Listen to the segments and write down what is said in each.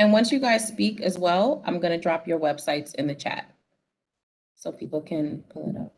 And once you guys speak as well, I'm going to drop your websites in the chat so people can pull it up.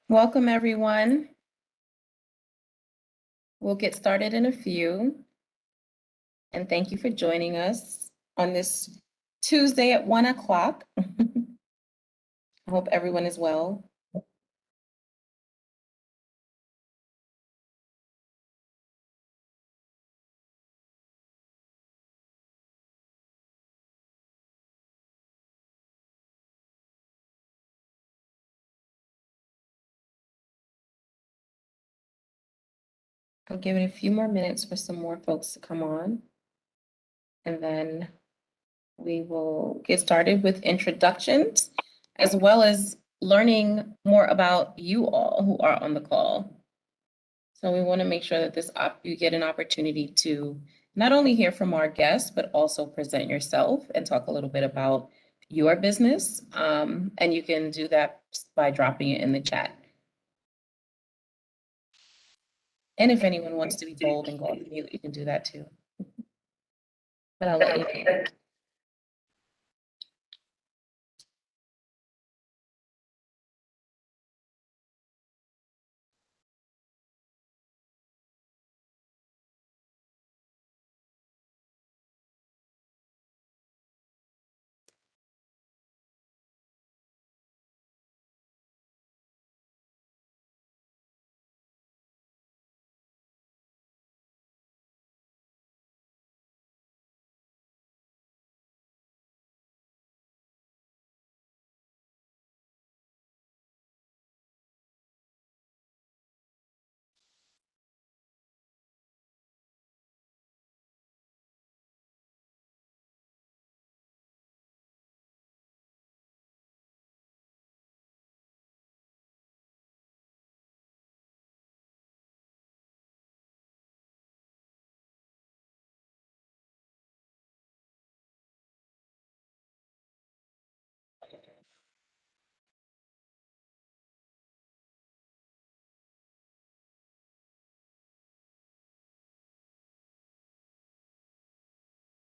Welcome, everyone. We'll get started in a few. And thank you for joining us on this Tuesday at 1 o'clock. I hope everyone is well. I'll give it a few more minutes for some more folks to come on. And then we will get started with introductions, as well as learning more about you all who are on the call. So we want to make sure that you get an opportunity to not only hear from our guests, but also present yourself and talk a little bit about your business. And you can do that by dropping it in the chat. And if anyone wants to be bold and go off mute, you can do that too. But I'll let you know.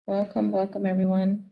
Welcome, welcome everyone.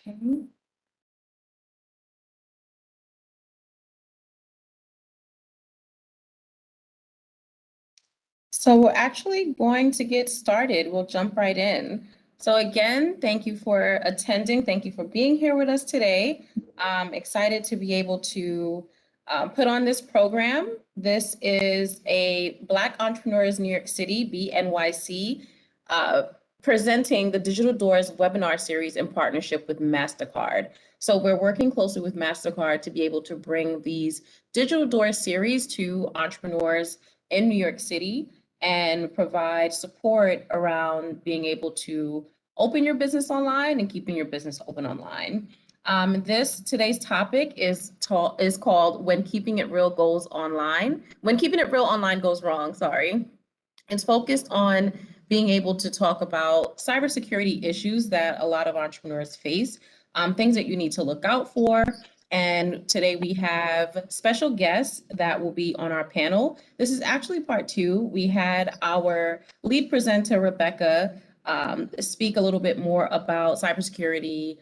Okay. So we're actually going to get started. We'll jump right in. So again, thank you for attending. Thank you for being here with us today. I'm excited to be able to put on this program. This is a Black Entrepreneurs New York City, BNYC, presenting the Digital Doors webinar series in partnership with Mastercard. So we're working closely with Mastercard to be able to bring these Digital Doors series to entrepreneurs in New York City and provide support around being able to open your business online and keeping your business open online. Today's topic is called When Keeping It Real Goes Online. When Keeping It Real Online Goes Wrong, sorry. It's focused on being able to talk about cybersecurity issues that a lot of entrepreneurs face, things that you need to look out for. And today we have special guests that will be on our panel. This is actually part two. We had our lead presenter, Rebecca, speak a little bit more about cybersecurity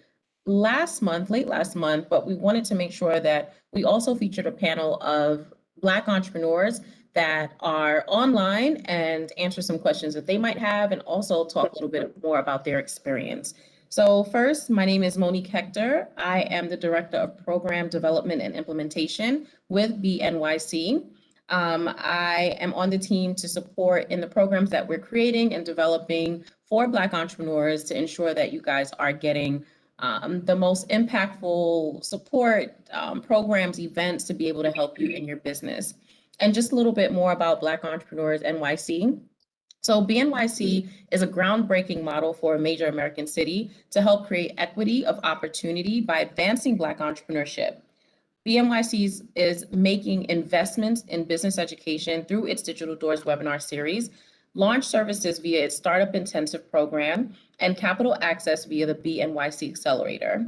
late last month, but we wanted to make sure that we also featured a panel of Black entrepreneurs that are online and answer some questions that they might have, and also talk a little bit more about their experience. So first, my name is Monique Hector. I am the Director of Program Development and Implementation with BNYC. I am on the team to support in the programs that we're creating and developing for Black entrepreneurs to ensure that you guys are getting the most impactful support, programs, events to be able to help you in your business. And just a little bit more about Black Entrepreneurs NYC. So BNYC is a groundbreaking model for a major American city to help create equity of opportunity by advancing Black entrepreneurship. BNYC is making investments in business education through its Digital Doors webinar series, launch services via its Startup Intensive program, and capital access via the BNYC Accelerator.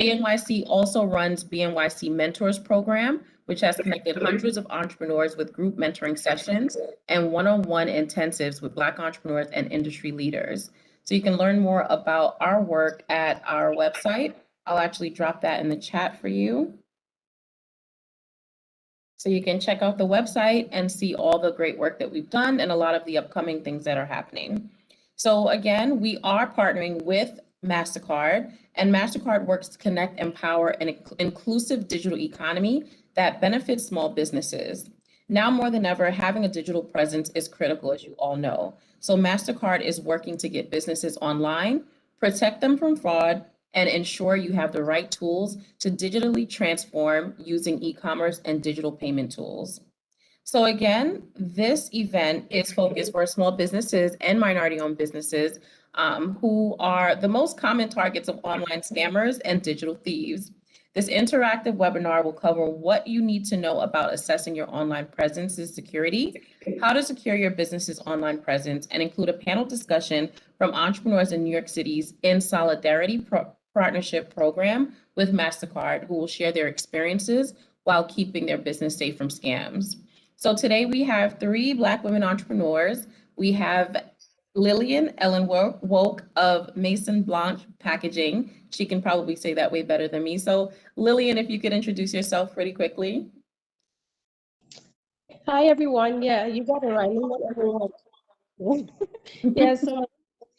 BNYC also runs BNYC Mentors program, which has connected hundreds of entrepreneurs with group mentoring sessions and one-on-one intensives with Black entrepreneurs and industry leaders. So you can learn more about our work at our website. I'll actually drop that in the chat for you. So you can check out the website and see all the great work that we've done and a lot of the upcoming things that are happening. So again, we are partnering with Mastercard, and Mastercard works to connect, empower an inclusive digital economy that benefits small businesses. Now more than ever, having a digital presence is critical, as you all know. So Mastercard is working to get businesses online, protect them from fraud, and ensure you have the right tools to digitally transform using e-commerce and digital payment tools. So again, this event is focused for small businesses and minority-owned businesses who are the most common targets of online scammers and digital thieves. This interactive webinar will cover what you need to know about assessing your online presence and security, how to secure your business's online presence, and include a panel discussion from entrepreneurs in New York City's In Solidarity Partnership program with Mastercard, who will share their experiences while keeping their business safe from scams. So today we have 3 Black women entrepreneurs. We have Lillian Elenwoke of Maison Blanche Packaging. She can probably say that way better than me. So Lillian, if you could introduce yourself pretty quickly. Hi, everyone. Yeah, you got it right. Yeah, so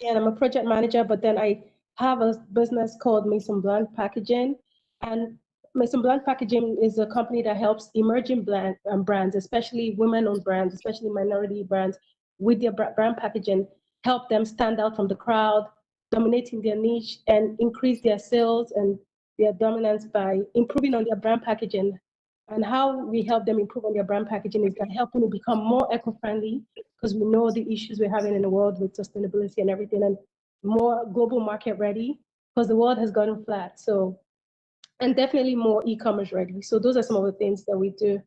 and I'm a project manager, but then I have a business called Maison Blanche Packaging. And Maison Blanche Packaging is a company that helps emerging brands, especially women-owned brands, especially minority brands, with their brand packaging, help them stand out from the crowd, dominating their niche, and increase their sales and their dominance by improving on their brand packaging. And how we help them improve on their brand packaging is by helping them become more eco-friendly, because we know the issues we're having in the world with sustainability and everything, and more global market ready, because the world has gotten flat. So, and definitely more e-commerce ready. So those are some of the things that we do.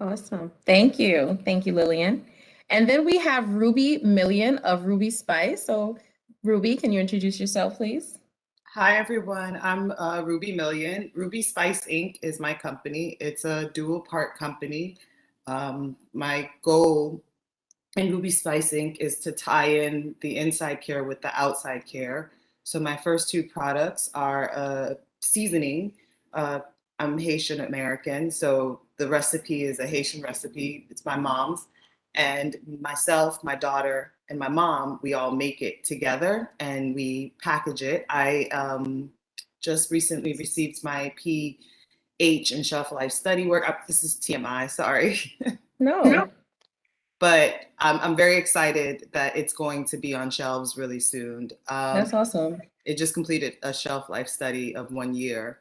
Awesome. Thank you. Thank you, Lillian. And then we have Ruby Millen of Ruby Spice. So Ruby, can you introduce yourself, please? Hi, everyone. I'm Ruby Millen. Ruby Spice Inc. is my company. It's a dual part company. My goal in Ruby Spice Inc. is to tie in the inside care with the outside care. So my first 2 products are seasoning. I'm Haitian American, so the recipe is a Haitian recipe. It's my mom's. And myself, my daughter, and my mom, we all make it together and we package it. I just recently received my pH and shelf life study work. This is TMI, sorry. No. But I'm very excited that it's going to be on shelves really soon. That's awesome. It just completed a shelf life study of 1 year.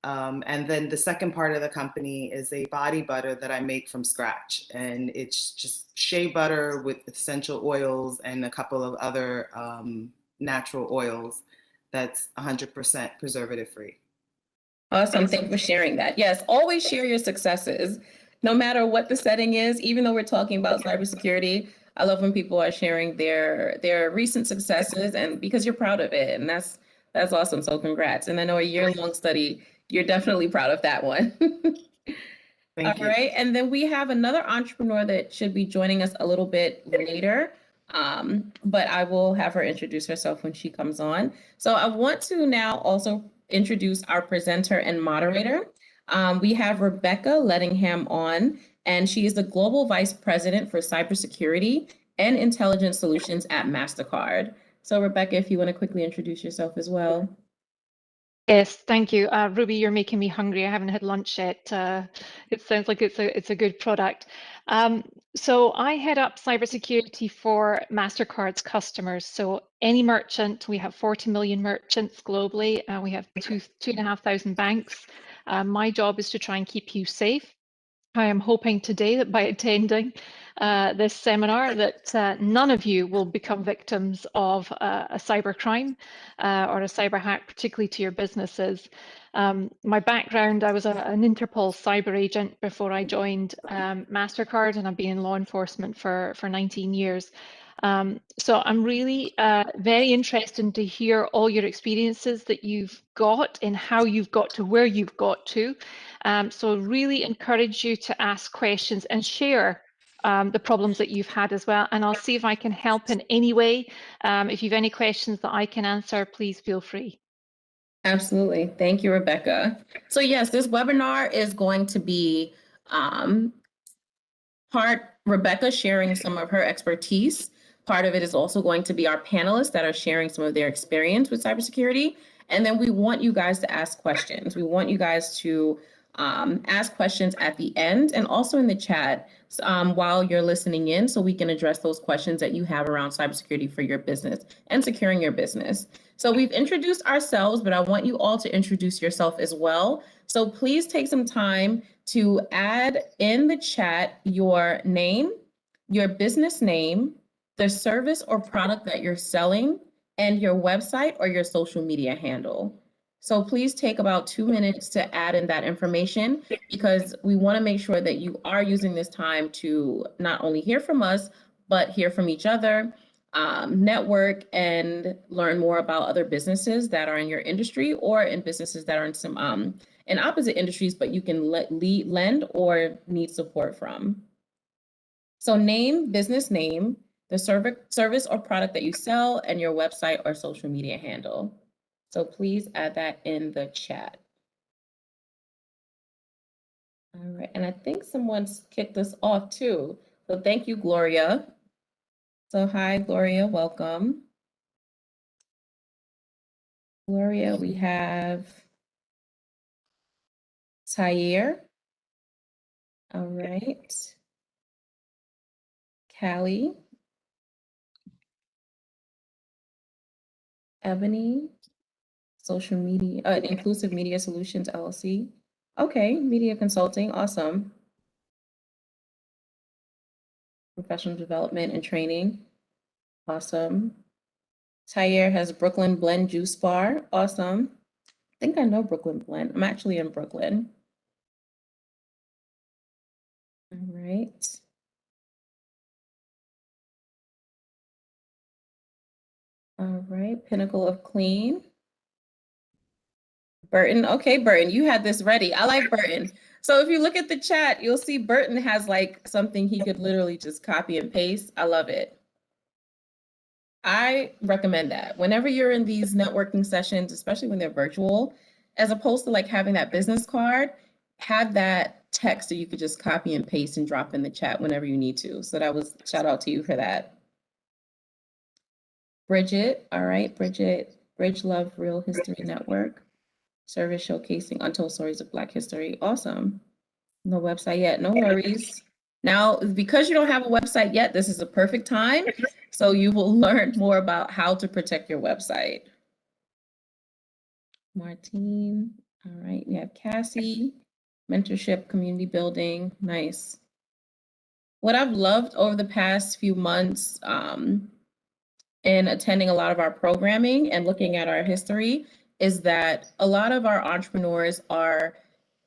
And then the second part of the company is a body butter that I make from scratch. And it's just shea butter with essential oils and a couple of other natural oils that's 100% preservative free. Awesome. Thank you for sharing that. Yes, always share your successes, no matter what the setting is, even though we're talking about cybersecurity. I love when people are sharing their recent successes, and because you're proud of it. And that's awesome. So congrats. And I know a year-long study, you're definitely proud of that one. Thank you. All right. And then we have another entrepreneur that should be joining us a little bit later. But I will have her introduce herself when she comes on. So I want to now also introduce our presenter and moderator. We have Rebecca Lettingham on. and she is the Global Vice President for Cybersecurity and Intelligence Solutions at Mastercard. So Rebecca, if you want to quickly introduce yourself as well. Yes, thank you. Ruby, you're making me hungry. I haven't had lunch yet. It sounds like it's a good product. So I head up cybersecurity for Mastercard's customers. So any merchant, we have 40 million merchants globally. We have 2,500 banks. My job is to try and keep you safe. I am hoping today that by attending this seminar that none of you will become victims of a cyber crime or a cyber hack, particularly to your businesses. My background, I was an Interpol cyber agent before I joined Mastercard, and I've been in law enforcement for 19 years. So I'm really very interested to hear all your experiences that you've got and how you've got to where you've got to. So really encourage you to ask questions and share the problems that you've had as well. And I'll see if I can help in any way. If you've any questions that I can answer, please feel free. Absolutely. Thank you, Rebecca. So yes, this webinar is going to be part Rebecca sharing some of her expertise. Part of it is also going to be our panelists that are sharing some of their experience with cybersecurity. And then we want you guys to ask questions. We want you guys to ask questions at the end and also in the chat while you're listening in, so we can address those questions that you have around cybersecurity for your business and securing your business. So we've introduced ourselves, but I want you all to introduce yourself as well. So please take some time to add in the chat your name, your business name, the service or product that you're selling, and your website or your social media handle. So please take about 2 minutes to add in that information, because we want to make sure that you are using this time to not only hear from us, but hear from each other, network, and learn more about other businesses that are in your industry or in businesses that are in some in opposite industries, but you can lend or need support from. So name, business name, the service or product that you sell, and your website or social media handle. So please add that in the chat. All right, and I think someone's kicked us off too. So thank you, Gloria. So hi, Gloria, welcome. Gloria, we have Tayer. All right. Callie. Ebony. Social media, Inclusive Media Solutions, LLC. Okay, media consulting, awesome. Professional development and training, awesome. Tayer has Brooklyn Blend Juice Bar, awesome. I think I know Brooklyn Blend. I'm actually in Brooklyn. All right. All right, Pinnacle of Clean. Burton, okay, Burton, you had this ready. I like Burton. So if you look at the chat, you'll see Burton has like something he could literally just copy and paste. I love it. I recommend that whenever you're in these networking sessions, especially when they're virtual, as opposed to like having that business card, have that text so you could just copy and paste and drop in the chat whenever you need to. So that was shout out to you for that. Bridget, all right, Bridget, Bridge Love Real History Network, service showcasing untold stories of Black history. Awesome. No website yet, no worries. Now, because you don't have a website yet, this is a perfect time. So you will learn more about how to protect your website. Martine, all right, we have Cassie, mentorship, community building, nice. What I've loved over the past few months in attending a lot of our programming and looking at our history is that a lot of our entrepreneurs are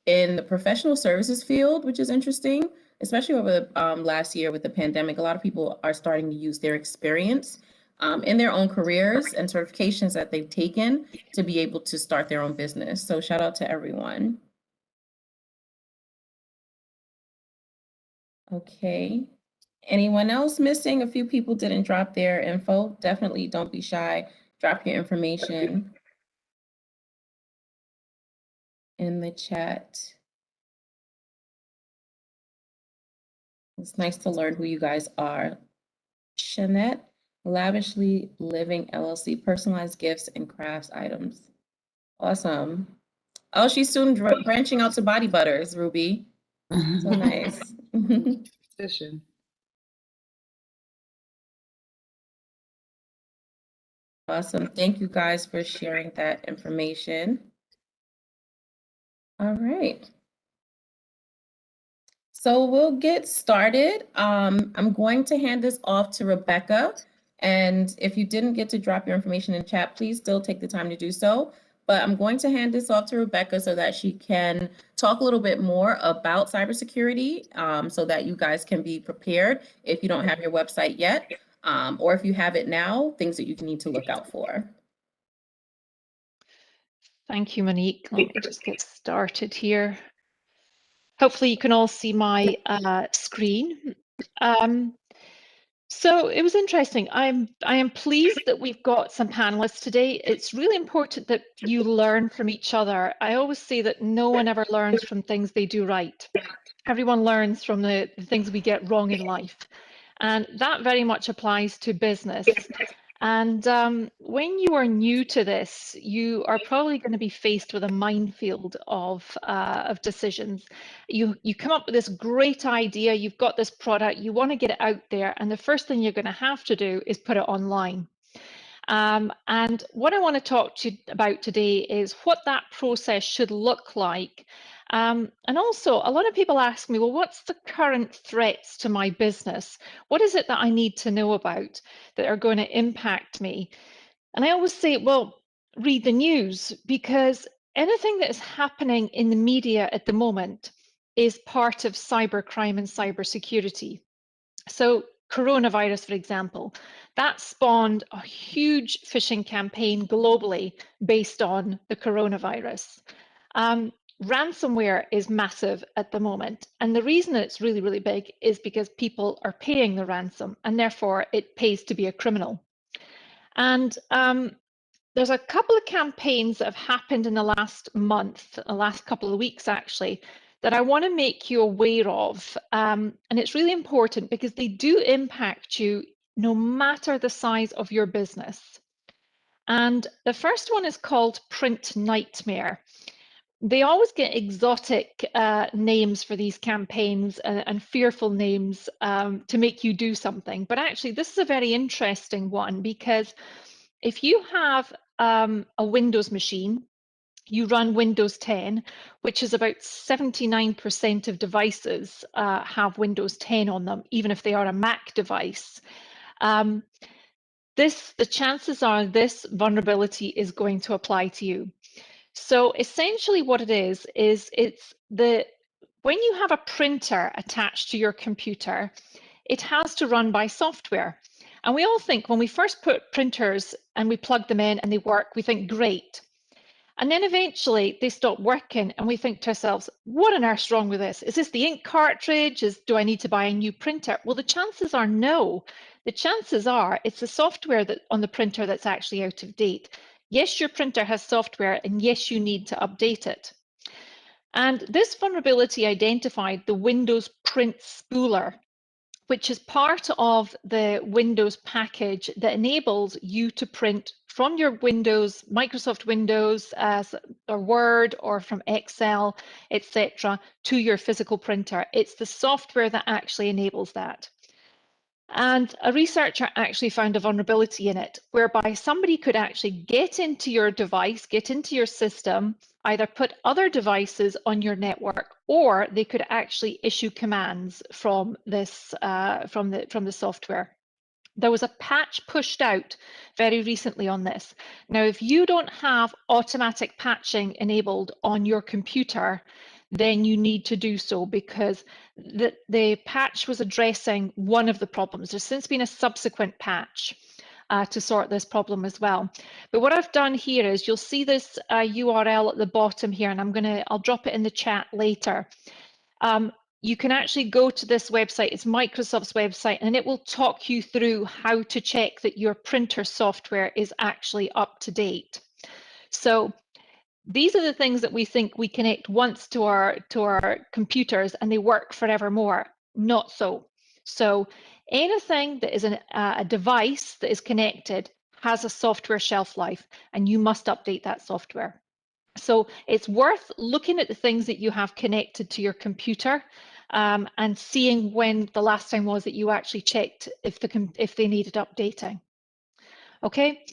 in the professional services field, which is interesting, especially over the last year with the pandemic. A lot of people are starting to use their experience in their own careers and certifications that they've taken to be able to start their own business. So shout out to everyone. Okay. Anyone else missing? A few people didn't drop their info. Definitely don't be shy. Drop your information in the chat. It's nice to learn who you guys are. Shanette, Lavishly Living LLC, personalized gifts and crafts items. Awesome. Oh, she's soon branching out to body butters, Ruby. So nice. Position. Awesome. Thank you guys for sharing that information. All right. So we'll get started. I'm going to hand this off to Rebecca. And if you didn't get to drop your information in chat, please still take the time to do so. But I'm going to hand this off to Rebecca so that she can talk a little bit more about cybersecurity, so that you guys can be prepared if you don't have your website yet, or if you have it now, things that you need to look out for. Thank you, Monique. Let me just get started here. Hopefully you can all see my screen. So it was interesting. I am pleased that we've got some panelists today. It's really important that you learn from each other. I always say that no one ever learns from things they do right. Everyone learns from the things we get wrong in life. And that very much applies to business. And when you are new to this, you are probably going to be faced with a minefield of decisions. You come up with this great idea, you've got this product, you want to get it out there, and the first thing you're going to have to do is put it online. And what I want to talk to you about today is what that process should look like. And also, a lot of people ask me, well, what's the current threats to my business? What is it that I need to know about that are going to impact me? And I always say, well, read the news, because anything that is happening in the media at the moment is part of cybercrime and cybersecurity. So coronavirus, for example, that spawned a huge phishing campaign globally based on the coronavirus. Ransomware is massive at the moment. And the reason it's really, really big is because people are paying the ransom, and therefore it pays to be a criminal. And there's a couple of campaigns that have happened in the last month, the last couple of weeks actually, that I want to make you aware of. And it's really important because they do impact you no matter the size of your business. And the first one is called Print Nightmare. They always get exotic names for these campaigns and fearful names to make you do something. But actually, this is a very interesting one, because if you have a Windows machine, you run Windows 10, which is about 79% of devices have Windows 10 on them, even if they are a Mac device. The chances are this vulnerability is going to apply to you. So essentially what it is when you have a printer attached to your computer, it has to run by software. And we all think when we first put printers and we plug them in and they work, we think great. And then eventually they stop working and we think to ourselves, what on earth's wrong with this? Is this the ink cartridge? Do I need to buy a new printer? Well, the chances are no. The chances are it's the software on the printer that's actually out of date. Yes, your printer has software, and yes, you need to update it. And this vulnerability identified the Windows Print Spooler, which is part of the Windows package that enables you to print from your Windows, Microsoft Windows, or Word, or from Excel, etc., to your physical printer. It's the software that actually enables that. And a researcher actually found a vulnerability in it, whereby somebody could actually get into your device, get into your system, either put other devices on your network, or they could actually issue commands from this from the software. There was a patch pushed out very recently on this. Now, if you don't have automatic patching enabled on your computer, then you need to do so, because the patch was addressing one of the problems. There's since been a subsequent patch to sort this problem as well. But what I've done here is, you'll see this URL at the bottom here, and I'll drop it in the chat later. You can actually go to this website. It's Microsoft's website, and it will talk you through how to check that your printer software is actually up to date. So these are the things that we think we connect once to our computers and they work forevermore. Not so. So anything that is a device that is connected has a software shelf life, and you must update that software. So it's worth looking at the things that you have connected to your computer and seeing when the last time was that you actually checked if they needed updating. Okay.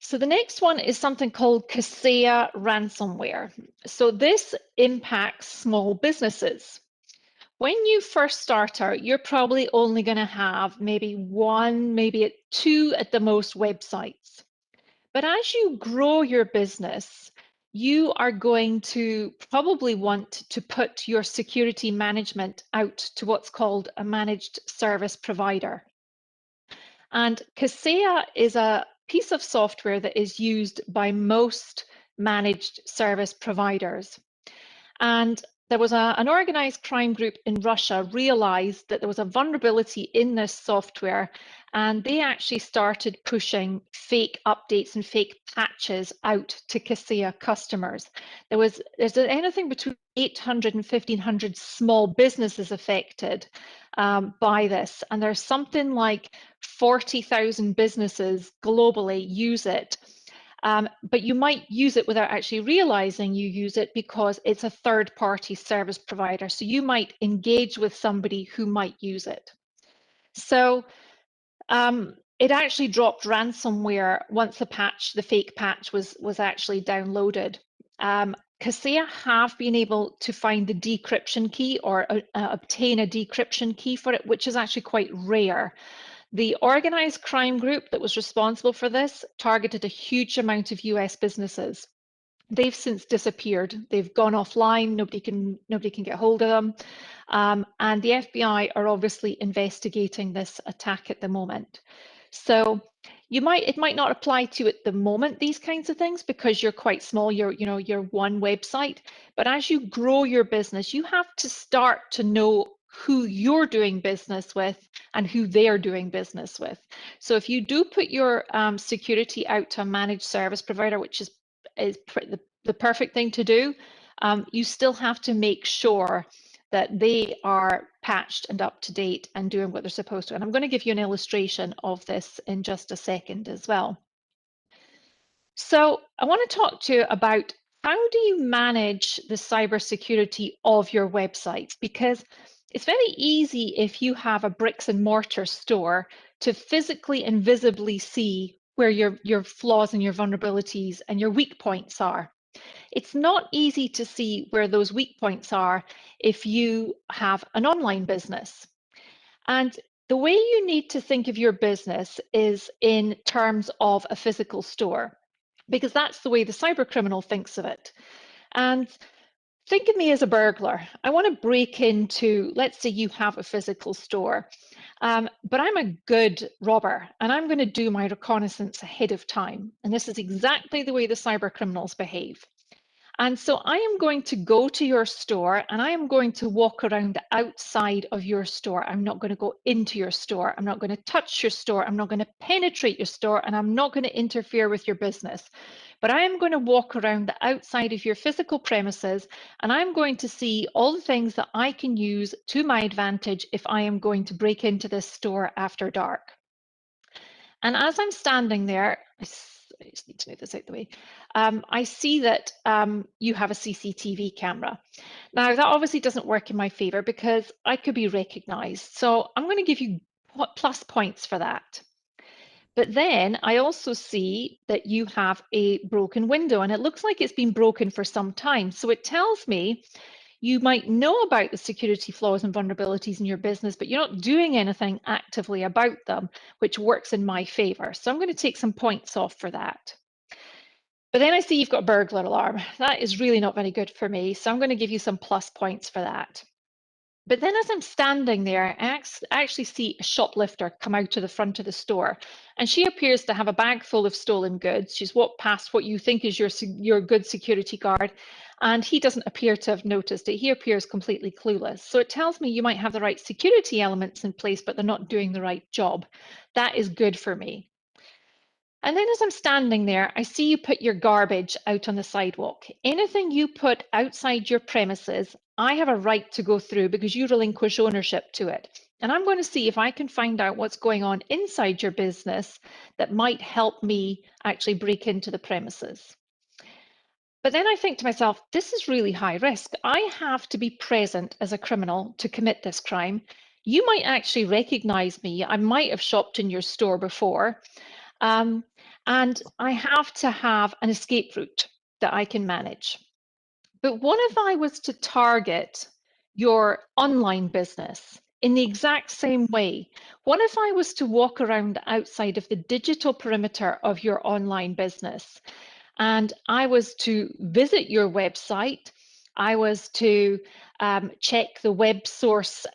So the next one is something called Cassaya Ransomware. So this impacts small businesses. When you first start out, you're probably only going to have maybe one, maybe two at the most websites. But as you grow your business, you are going to probably want to put your security management out to what's called a managed service provider. And Cassaya is a piece of software that is used by most managed service providers. And there was an organized crime group in Russia realized that there was a vulnerability in this software, and they actually started pushing fake updates and fake patches out to Cassaya customers. There's anything between 800 and 1,500 small businesses affected by this, and there's something like 40,000 businesses globally use it. But you might use it without actually realizing you use it because it's a third-party service provider. So you might engage with somebody who might use it. So it actually dropped ransomware once the fake patch was actually downloaded. Cassaya have been able to find the decryption key or obtain a decryption key for it, which is actually quite rare. The organized crime group that was responsible for this targeted a huge amount of US businesses. They've since disappeared. They've gone offline. Nobody can get hold of them. And the FBI are obviously investigating this attack at the moment. So it might not apply to you at the moment, these kinds of things, because you're quite small, you're one website. But as you grow your business, you have to start to know who you're doing business with and who they're doing business with. So if you do put your security out to a managed service provider, which is the perfect thing to do, you still have to make sure that they are patched and up to date and doing what they're supposed to. And I'm going to give you an illustration of this in just a second as well. So I want to talk to you about how do you manage the cybersecurity of your websites? Because it's very easy if you have a bricks and mortar store to physically and visibly see where your flaws and your vulnerabilities and your weak points are. It's not easy to see where those weak points are if you have an online business. And the way you need to think of your business is in terms of a physical store, because that's the way the cyber criminal thinks of it. And think of me as a burglar. I want to break into, let's say you have a physical store, but I'm a good robber and I'm going to do my reconnaissance ahead of time. And this is exactly the way the cyber criminals behave. And so I am going to go to your store and I am going to walk around the outside of your store. I'm not going to go into your store. I'm not going to touch your store. I'm not going to penetrate your store, and I'm not going to interfere with your business. But I am going to walk around the outside of your physical premises, and I'm going to see all the things that I can use to my advantage if I am going to break into this store after dark. And as I'm standing there, I just need to move this out the way. I see that you have a CCTV camera. Now, that obviously doesn't work in my favor because I could be recognized. So I'm going to give you plus points for that. But then I also see that you have a broken window, and it looks like it's been broken for some time. So it tells me you might know about the security flaws and vulnerabilities in your business, but you're not doing anything actively about them, which works in my favor. So I'm going to take some points off for that. But then I see you've got a burglar alarm. That is really not very good for me. So I'm going to give you some plus points for that. But then as I'm standing there, I actually see a shoplifter come out to the front of the store, and she appears to have a bag full of stolen goods. She's walked past what you think is your good security guard, and he doesn't appear to have noticed it. He appears completely clueless. So it tells me you might have the right security elements in place, but they're not doing the right job. That is good for me. And then as I'm standing there, I see you put your garbage out on the sidewalk. Anything you put outside your premises, I have a right to go through because you relinquish ownership to it. And I'm going to see if I can find out what's going on inside your business that might help me actually break into the premises. But then I think to myself, this is really high risk. I have to be present as a criminal to commit this crime. You might actually recognize me. I might have shopped in your store before. And I have to have an escape route that I can manage. But what if I was to target your online business in the exact same way? What if I was to walk around outside of the digital perimeter of your online business and I was to visit your website? I was to check the web source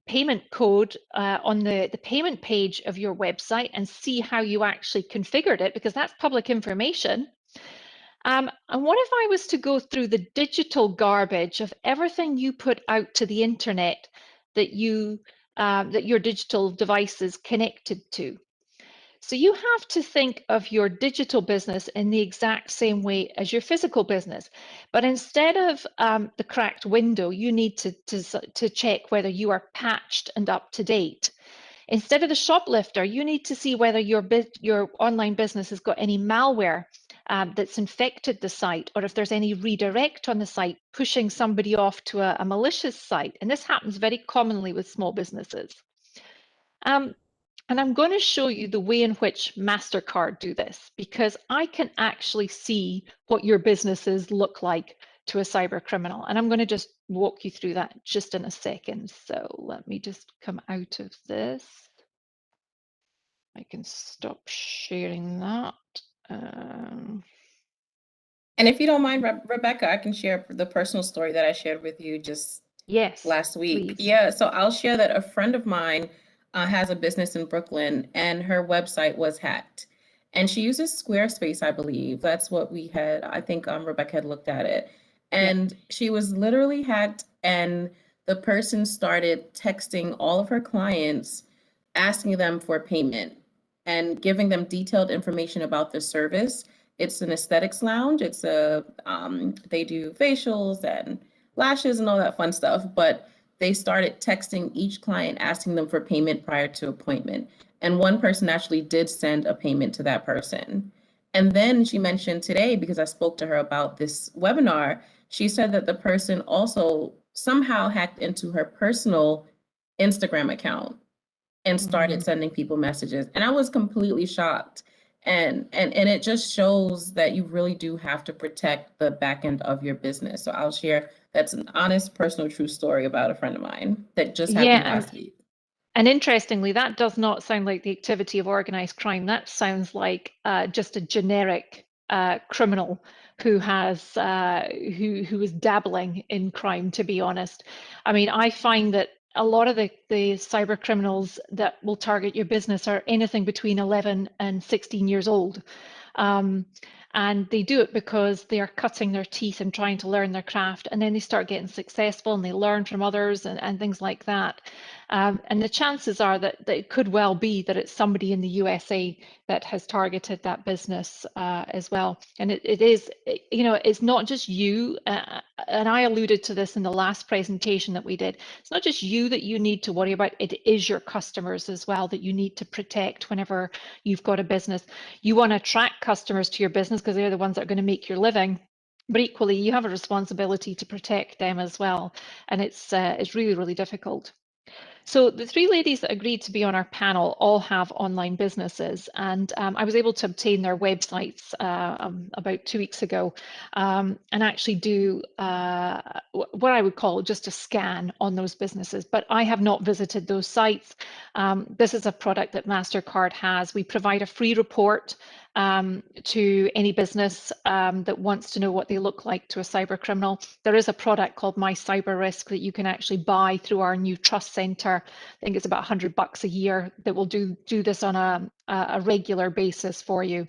payment code on the payment page of your website and see how you actually configured it, because that's public information. And what if I was to go through the digital garbage of everything you put out to the internet that your digital device is connected to? So you have to think of your digital business in the exact same way as your physical business. But instead of the cracked window, you need to check whether you are patched and up to date. Instead of the shoplifter, you need to see whether your online business has got any malware that's infected the site, or if there's any redirect on the site pushing somebody off to a malicious site. And this happens very commonly with small businesses. And I'm going to show you the way in which Mastercard do this, because I can actually see what your businesses look like to a cyber criminal. And I'm going to just walk you through that just in a second. So let me just come out of this. I can stop sharing that. And if you don't mind, Rebecca, I can share the personal story that I shared with you just Yes, last week. please. Yeah, so I'll share that a friend of mine has a business in Brooklyn and her website was hacked. And she uses Squarespace, I believe. That's what we had, I think Rebecca had looked at it. And she was literally hacked, and the person started texting all of her clients, asking them for payment and giving them detailed information about the service. It's an aesthetics lounge. It's a, they do facials and lashes and all that fun stuff, but they started texting each client, asking them for payment prior to appointment. And one person actually did send a payment to that person. And then she mentioned today, because I spoke to her about this webinar, she said that the person also somehow hacked into her personal Instagram account and started sending people messages. And I was completely shocked. And it just shows that you really do have to protect the back end of your business. So I'll share, that's an honest, personal, true story about a friend of mine that just happened last week. And interestingly, that does not sound like the activity of organized crime. That sounds like just a generic criminal who has who is dabbling in crime, to be honest. I mean, I find that a lot of the cyber criminals that will target your business are anything between 11 and 16 years old. And they do it because they are cutting their teeth and trying to learn their craft, and then they start getting successful and they learn from others and things like that. And the chances are that it could well be that it's somebody in the USA that has targeted that business as well. And it is, you know, it's not just you, and I alluded to this in the last presentation that we did. It's not just you that you need to worry about, it is your customers as well that you need to protect whenever you've got a business. You want to attract customers to your business because they're the ones that are going to make your living. But equally, you have a responsibility to protect them as well. And it's really, really difficult. So the three ladies that agreed to be on our panel all have online businesses, and I was able to obtain their websites about 2 weeks ago and actually do what I would call just a scan on those businesses, but I have not visited those sites. This is a product that Mastercard has. We provide a free report to any business that wants to know what they look like to a cyber criminal. There is a product called My Cyber Risk that you can actually buy through our new trust center. I think it's about $100 a year that will do this on a regular basis for you.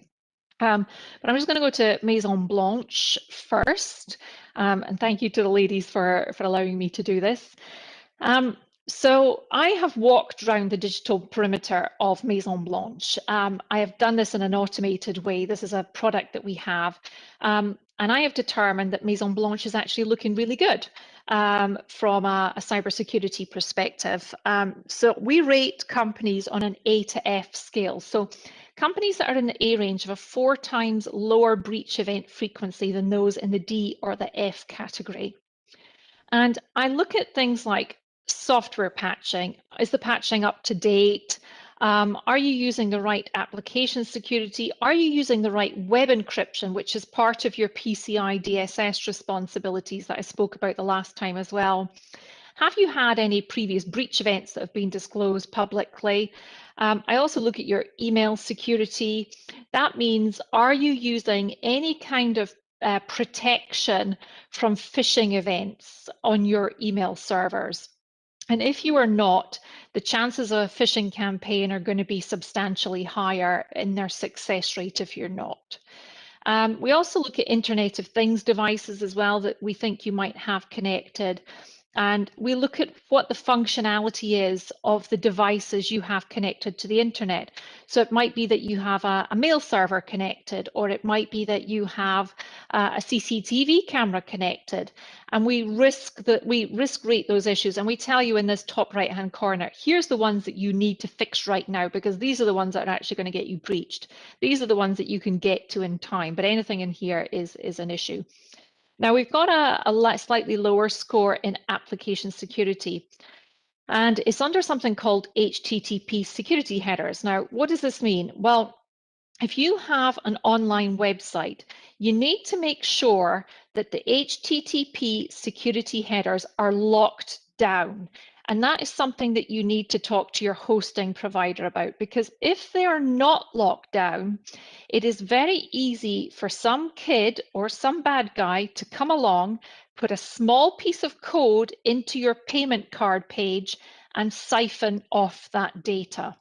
But I'm just going to go to Maison Blanche first, and thank you to the ladies for allowing me to do this. So I have walked around the digital perimeter of Maison Blanche. I have done this in an automated way. This is a product that we have. And I have determined that Maison Blanche is actually looking really good from a cybersecurity perspective. So we rate companies on an A to F scale. So companies that are in the A range have a 4 times lower breach event frequency than those in the D or the F category. And I look at things like software patching. Is the patching up to date? Are you using the right application security? Are you using the right web encryption, which is part of your PCI DSS responsibilities that I spoke about the last time as well? Have you had any previous breach events that have been disclosed publicly? I also look at your email security. That means, are you using any kind of protection from phishing events on your email servers? And if you are not, the chances of a phishing campaign are going to be substantially higher in their success rate if you're not. We also look at Internet of Things devices as well that we think you might have connected. And we look at what the functionality is of the devices you have connected to the internet. So it might be that you have a mail server connected, or it might be that you have a CCTV camera connected. And we risk rate those issues. And we tell you in this top right-hand corner, here's the ones that you need to fix right now, because these are the ones that are actually going to get you breached. These are the ones that you can get to in time, but anything in here is an issue. Now we've got a slightly lower score in application security, and it's under something called HTTP security headers. Now, what does this mean? Well, if you have an online website, you need to make sure that the HTTP security headers are locked down. And that is something that you need to talk to your hosting provider about, because if they are not locked down, it is very easy for some kid or some bad guy to come along, put a small piece of code into your payment card page and siphon off that data.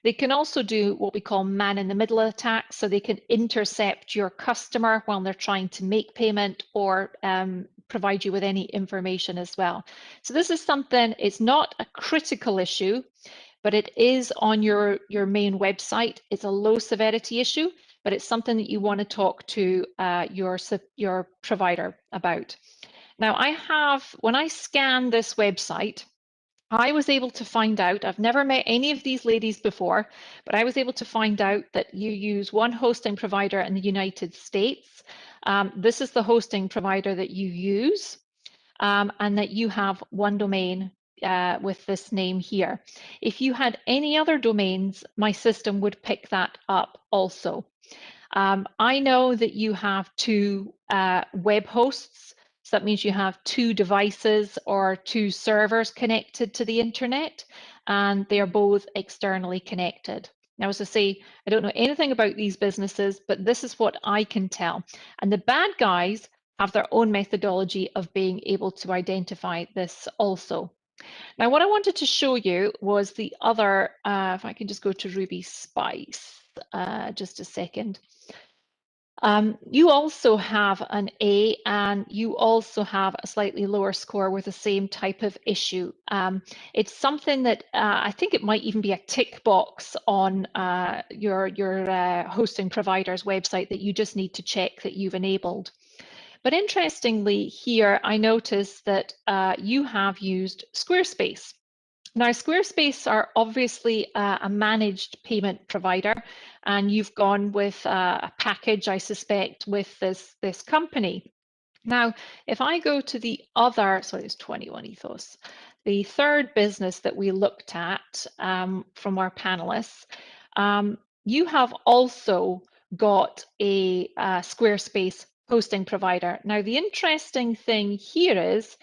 They can also do what we call man-in-the-middle attacks, so they can intercept your customer while they're trying to make payment, or provide you with any information as well. So this is something, it's not a critical issue, but it is on your main website. It's a low severity issue, but it's something that you want to talk to your provider about. Now, when I scan this website, I was able to find out, I've never met any of these ladies before, but I was able to find out that you use one hosting provider in the United States. This is the hosting provider that you use, and that you have one domain with this name here. If you had any other domains, my system would pick that up also. I know that you have 2 web hosts. So that means you have 2 devices or 2 servers connected to the internet, and they are both externally connected. Now, as I say, I don't know anything about these businesses, but this is what I can tell. And the bad guys have their own methodology of being able to identify this also. Now, what I wanted to show you was the other, if I can just go to Ruby Spice, just a second. You also have an A, and you also have a slightly lower score with the same type of issue. It's something that I think it might even be a tick box on your hosting provider's website that you just need to check that you've enabled. But interestingly here, I noticed that you have used Squarespace. Now, Squarespace are obviously a managed payment provider, and you've gone with a package, I suspect, with this company. Now, if I go to the other, sorry, it's 21 Ethos, the third business that we looked at from our panelists, you have also got a Squarespace hosting provider. Now, the interesting thing here is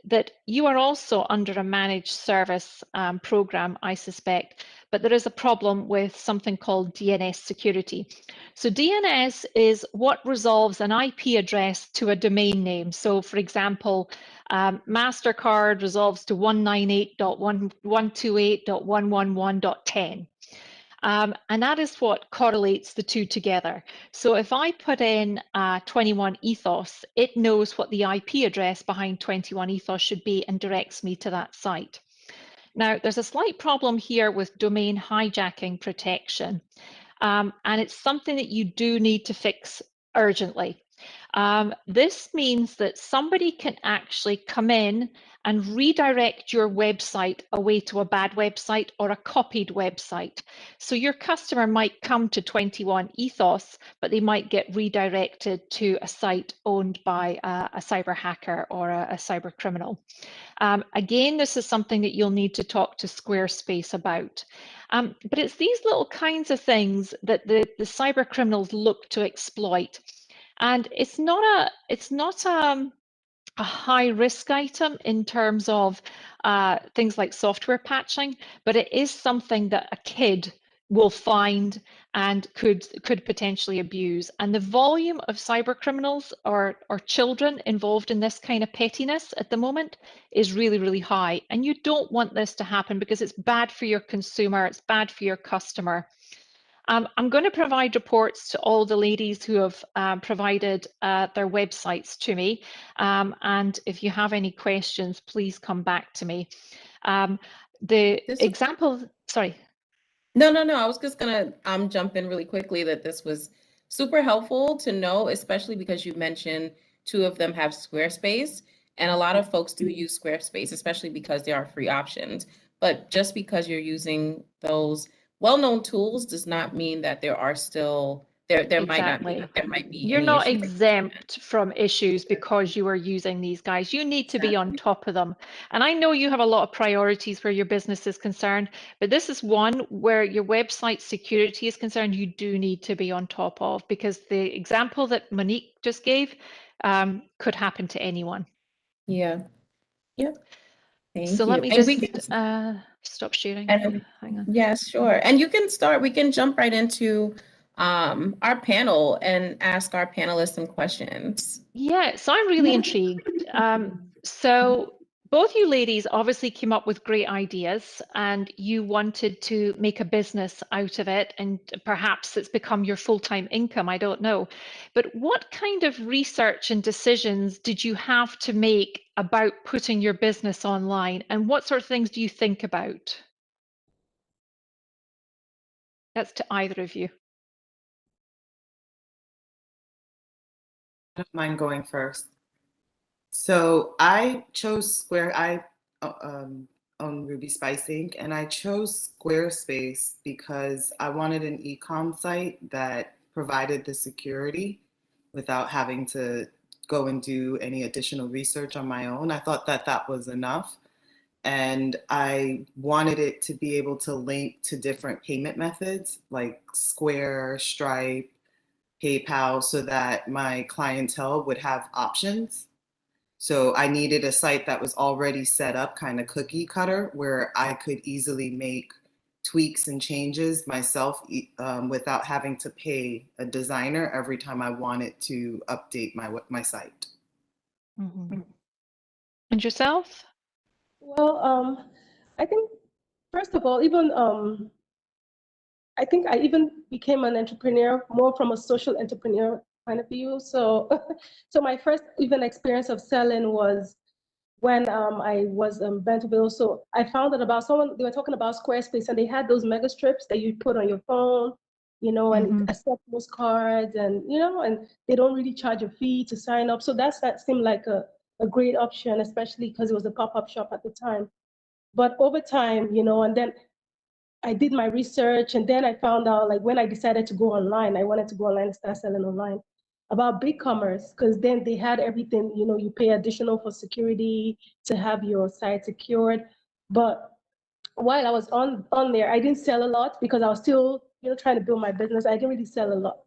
that you are also under a managed service program, I suspect, but there is a problem with something called DNS security. So DNS is what resolves an IP address to a domain name. So for example, Mastercard resolves to 198.128.111.10. And that is what correlates the 2 together. So if I put in 21 Ethos, it knows what the IP address behind 21 Ethos should be and directs me to that site. Now, there's a slight problem here with domain hijacking protection, and it's something that you do need to fix urgently. This means that somebody can actually come in and redirect your website away to a bad website or a copied website. So your customer might come to 21 Ethos, but they might get redirected to a site owned by a cyber hacker or a cyber criminal. Again, this is something that you'll need to talk to Squarespace about. But it's these little kinds of things that the cyber criminals look to exploit. And it's not a high risk item in terms of things like software patching, but it is something that a kid will find and could potentially abuse. And the volume of cyber criminals or children involved in this kind of pettiness at the moment is really, really high. And you don't want this to happen because it's bad for your consumer, it's bad for your customer. I'm going to provide reports to all the ladies who have provided their websites to me. And if you have any questions, please come back to me. Sorry. No. I was just going to jump in really quickly that this was super helpful to know, especially because you mentioned 2 of them have Squarespace. And a lot of folks do use Squarespace, especially because there are free options. But just because you're using those well-known tools does not mean that there are still there Exactly. might be You're any not issues. exempt from issues because you are using these guys. You need to be on top of them. And I know you have a lot of priorities where your business is concerned, but this is one where your website security is concerned, you do need to be on top of, because the example that Monique just gave could happen to anyone. Yeah. Thank so you. let me And just stop sharing. And Hang on. yes, sure. And we can jump right into our panel and ask our panelists some questions. Yeah, so I'm really intrigued. So both you ladies obviously came up with great ideas and you wanted to make a business out of it, and perhaps it's become your full-time income, I don't know. But what kind of research and decisions did you have to make about putting your business online, and what sort of things do you think about? That's to either of you. I don't mind going first. So I chose I own Ruby Spice Inc. and I chose Squarespace because I wanted an e-com site that provided the security without having to go and do any additional research on my own. I thought that that was enough. And I wanted it to be able to link to different payment methods like Square, Stripe, PayPal, so that my clientele would have options. So I needed a site that was already set up, kind of cookie cutter, where I could easily make tweaks and changes myself without having to pay a designer every time I wanted to update my site. Mm-hmm. And yourself? Well, I think first of all, even I think I even became an entrepreneur more from a social entrepreneur point of view. So, so my first even experience of selling was when I was in Bentonville. So I found out about someone, they were talking about Squarespace, and they had those mega strips that you put on your phone, you know, and accept postcards, and, you know, and they don't really charge a fee to sign up. So that seemed like a great option, especially because it was a pop-up shop at the time. But over time, you know, and then I did my research, and then I found out, like, when I decided to go online, I wanted to go online and start selling online, about BigCommerce, because then they had everything, you know, you pay additional for security to have your site secured. But while I was on there, I didn't sell a lot because I was still, you know, trying to build my business. I didn't really sell a lot.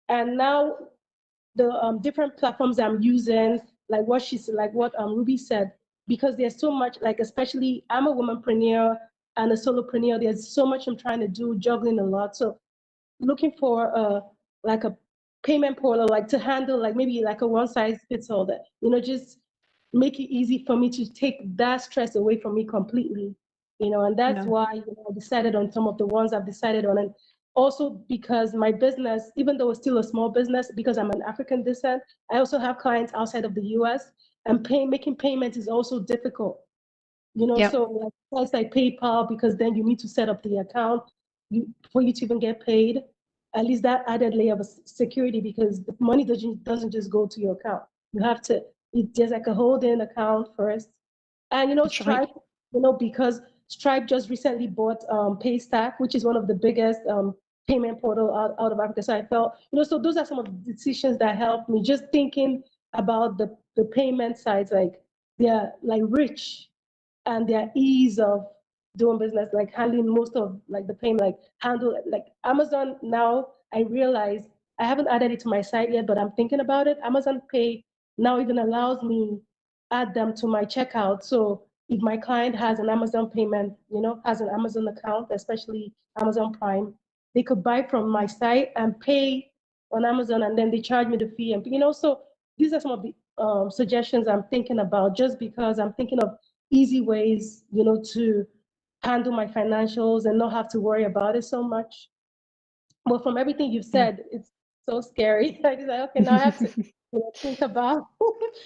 And now the different platforms I'm using, like what Ruby said, because there's so much, like, especially I'm a womanpreneur and a solopreneur, there's so much I'm trying to do, juggling a lot. So looking for like a payment portal, like to handle, like maybe like a one size fits all, that, you know, just make it easy for me to take that stress away from me completely, you know, and that's why, you know, I decided on some of the ones I've decided on. And also because my business, even though it's still a small business, because I'm an African descent, I also have clients outside of the US, and making payments is also difficult Yep. So like sites like PayPal, because then you need to set up the account for you to even get paid. At least that added layer of security, because the money doesn't just go to your account. You have to, it's just like a holding account first. And That's right. Stripe, because Stripe just recently bought Paystack, which is one of the biggest payment portal out of Africa. So I felt, so those are some of the decisions that helped me, just thinking about the payment sides, like they're like rich and their ease of doing business, like handling most of like the payment, like handle like Amazon. Now I realize I haven't added it to my site yet, but I'm thinking about it. Amazon Pay now even allows me add them to my checkout. So if my client has an Amazon payment, has an Amazon account, especially Amazon Prime, they could buy from my site and pay on Amazon, and then they charge me the fee. And so these are some of the suggestions I'm thinking about, just because I'm thinking of easy ways, to handle my financials and not have to worry about it so much. But from everything you've said, it's so scary. I was like, okay, now I have to think about.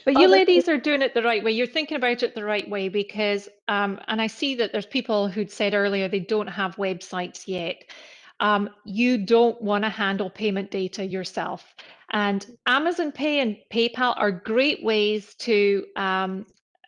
But you other things. ladies are doing it the right way. You're thinking about it the right way because, and I see that there's people who'd said earlier they don't have websites yet. You don't want to handle payment data yourself. And Amazon Pay and PayPal are great ways to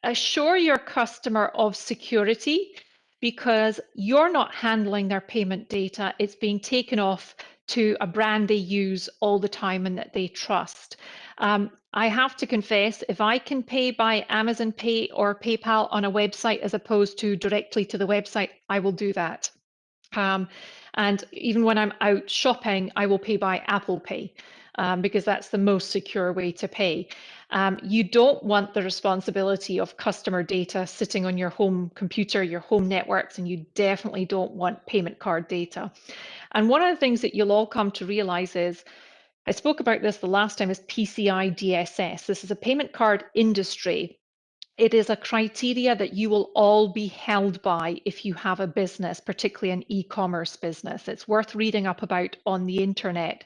assure your customer of security, because you're not handling their payment data. It's being taken off to a brand they use all the time and that they trust. I have to confess, if I can pay by Amazon Pay or PayPal on a website as opposed to directly to the website, I will do that. And even when I'm out shopping, I will pay by Apple Pay because that's the most secure way to pay. You don't want the responsibility of customer data sitting on your home computer, your home networks, and you definitely don't want payment card data. And one of the things that you'll all come to realize is, I spoke about this the last time, is PCI DSS. This is a payment card industry. It is a criteria that you will all be held by if you have a business, particularly an e-commerce business. It's worth reading up about on the internet.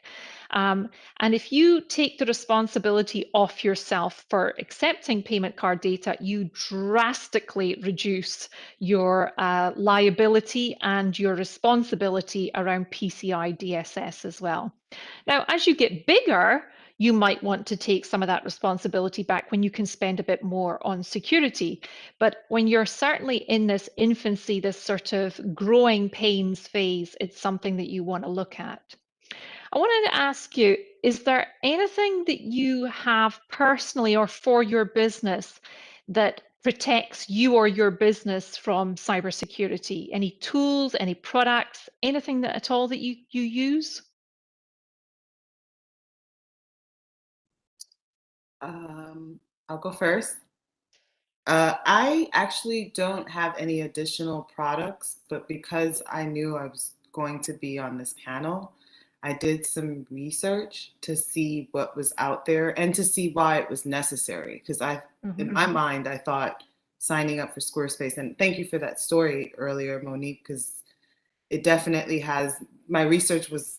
And if you take the responsibility off yourself for accepting payment card data, you drastically reduce your liability and your responsibility around PCI DSS as well. Now, as you get bigger, you might want to take some of that responsibility back when you can spend a bit more on security. But when you're certainly in this infancy, this sort of growing pains phase, it's something that you want to look at. I wanted to ask you, is there anything that you have personally or for your business that protects you or your business from cybersecurity? Any tools, any products, anything that at all that you use? I'll go first. I actually don't have any additional products, but because I knew I was going to be on this panel, I did some research to see what was out there and to see why it was necessary. Because in my mind, I thought signing up for Squarespace, and thank you for that story earlier, Monique, because it definitely has, my research was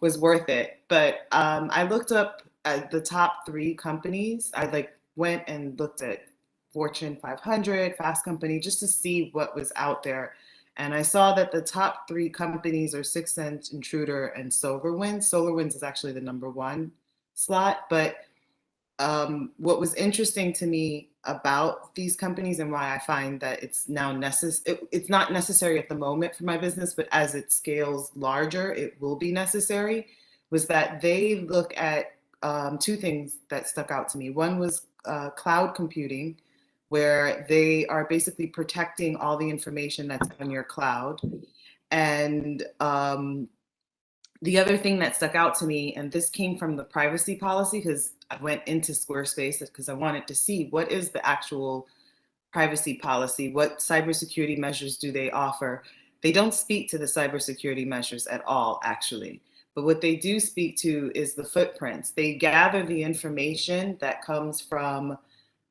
was worth it. But I looked up the top 3 companies. I went and looked at Fortune 500, Fast Company, just to see what was out there. And I saw that the top 3 companies are 6 Sense, Intruder, and SolarWinds. SolarWinds is actually the #1 slot. But what was interesting to me about these companies and why I find that it's now it's not necessary at the moment for my business, but as it scales larger, it will be necessary, was that they look at 2 things that stuck out to me. One was cloud computing, where they are basically protecting all the information that's on your cloud. And the other thing that stuck out to me, and this came from the privacy policy, because I went into Squarespace because I wanted to see what is the actual privacy policy, what cybersecurity measures do they offer. They don't speak to the cybersecurity measures at all, actually. But what they do speak to is the footprints. They gather the information that comes from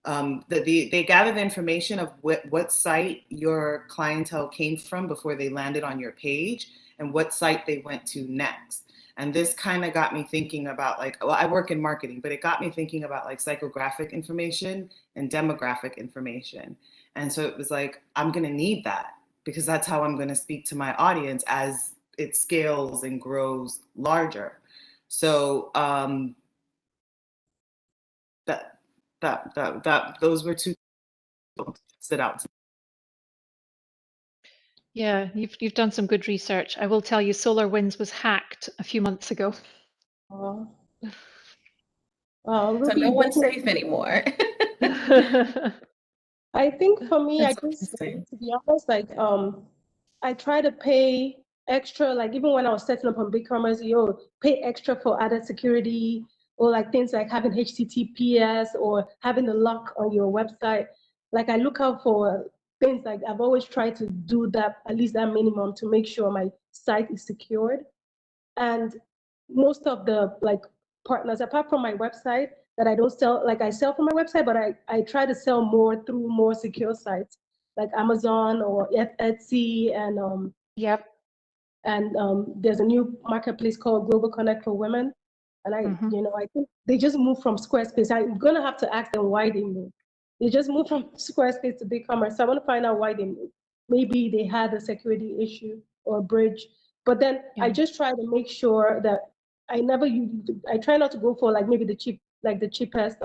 they gather the information of what site your clientele came from before they landed on your page and what site they went to next. And this kind of got me thinking about, like, well, I work in marketing, but it got me thinking about like psychographic information and demographic information. And so it was like, I'm going to need that because that's how I'm going to speak to my audience as it scales and grows larger. So those were two that stood out to me. Yeah, you've done some good research. I will tell you, SolarWinds was hacked a few months ago. Wow, So Ruby, no one's definitely. safe anymore. I think for me, I That's just, interesting. to be honest, like, I try to pay extra, like even when I was setting up on BigCommerce, pay extra for added security, or like things like having HTTPS or having the lock on your website. Like I look out for things like I've always tried to do that, at least that minimum, to make sure my site is secured. And most of the like partners, apart from my website, that I don't sell, like I sell from my website, but I try to sell more through more secure sites like Amazon or Etsy, Yep. and there's a new marketplace called Global Connect for Women. And I think they just moved from Squarespace. I'm gonna have to ask them why they moved. They just moved from Squarespace to BigCommerce. So I want to find out why they moved. Maybe they had a security issue or a bridge. But then I just try to make sure that I try not to go for like maybe the cheapest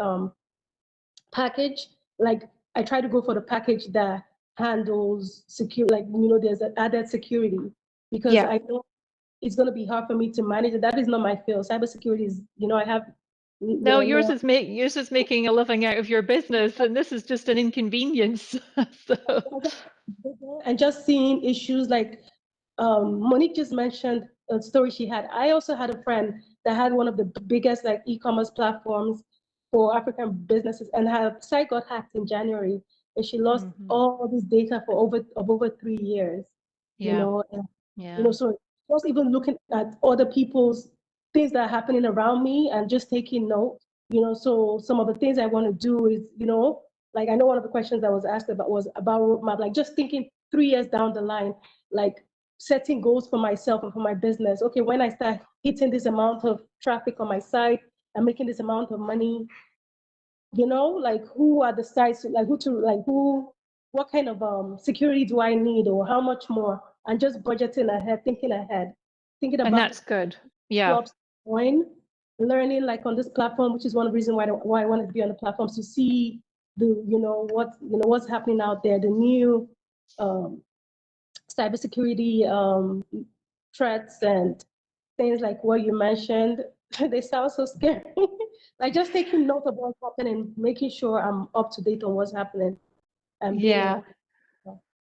package. Like I try to go for the package that handles secure, like there's an added security, because Yeah. I know it's going to be hard for me to manage it. That is not my field. Cybersecurity is, I have No, yours is making a living out of your business, and this is just an inconvenience. So. And just seeing issues like Monique just mentioned a story she had. I also had a friend that had one of the biggest like e-commerce platforms for African businesses, and her site got hacked in January, and she lost all this data for over 3 years. Yeah. So just even looking at other people's things that are happening around me and just taking note. So some of the things I want to do is, like I know one of the questions I was asked about was about roadmap, like just thinking 3 years down the line, like setting goals for myself and for my business. Okay, when I start hitting this amount of traffic on my site and making this amount of money, like who are the sites, like what kind of security do I need, or how much more, and just budgeting ahead, thinking And about that's good. Yeah. clubs, learning like on this platform, which is one of the reasons why I wanted to be on the platforms, to see what's happening out there, the new cybersecurity threats and things like what you mentioned. They sound so scary. Like just taking note of what's happening, making sure I'm up to date on what's happening, and being Yeah.